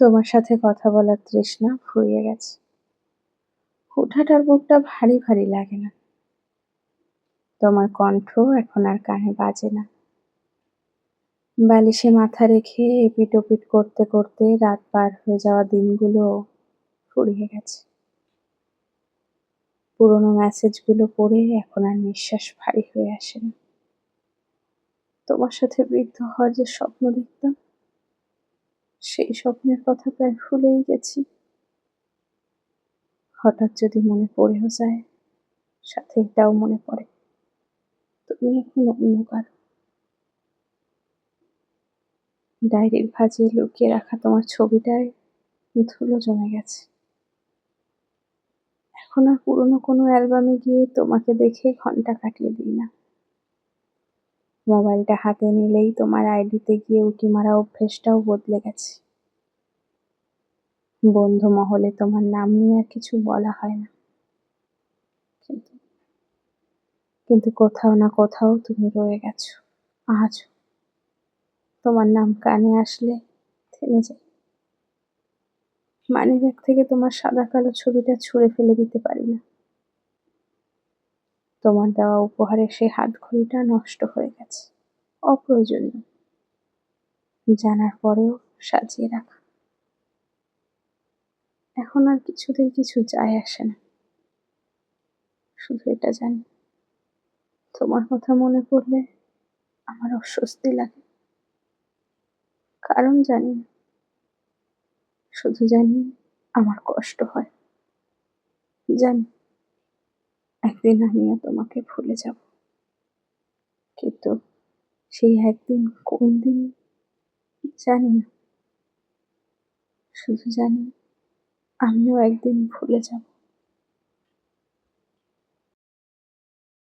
তোমার সাথে কথা বলার তৃষ্ণা ফুরিয়ে গেছে। হুটহাট আর বুকটা ভারী ভারী লাগে না। তোমার কণ্ঠ এখন আর কানে বাজে না। বালিশে মাথা রেখে এপিট ওপিট করতে করতে রাত পার হয়ে যাওয়া দিনগুলো ফুরিয়ে গেছে। পুরোনো মেসেজগুলো পড়ে এখন আর নিঃশ্বাস ভারী হয়ে আসে না। তোমার সাথে বৃদ্ধ হওয়ার যে স্বপ্ন দেখতাম, সেই স্বপ্নের কথা প্রায় ভুলেই গেছি। হঠাৎ যদি মনে পড়েও যায়, সাথে এটাও মনে পড়ে তুমি এখন অন্য কারো। ডায়েরির ভাঁজে লুকিয়ে রাখা তোমার ছবিটায় ধুলো জমে গেছে। এখন আর পুরোনো কোনো অ্যালবামে গিয়ে তোমাকে দেখে ঘন্টা কাটিয়ে দিই না। মোবাইলটা হাতে নিলেই তোমার আইডিতে গিয়ে উঁকি মারা অভ্যেসটাও বদলে গেছে। বন্ধু মহলে তোমার নাম নিয়ে আর কিছু বলা হয় না, কিন্তু কিন্তু কোথাও না কোথাও তুমি রয়ে গেছো আজও। তোমার নাম কানে আসলে থেমে যাই। মানিব্যাগ থেকে তোমার সাদা কালো ছবিটা ছুঁড়ে ফেলে দিতে পারি না। তোমার দেওয়া উপহারের সেই হাতঘড়িটা নষ্ট হয়ে গেছে, অপ্রয়োজনীয়, জানার পরেও সাজিয়ে রাখা। এখন আর কিছুতেই কিছু যায় আসে না। শুধু এটা জানি, তোমার কথা মনে পড়লে আমার অস্বস্তি লাগে। কারণ জানি না, শুধু জানি আমার কষ্ট হয়। জানি একদিন আমিও তোমাকে ভুলে যাব, কিন্তু সেই একদিন কোন দিন জানি না। শুধু জানি আমিও একদিন ভুলে যাব।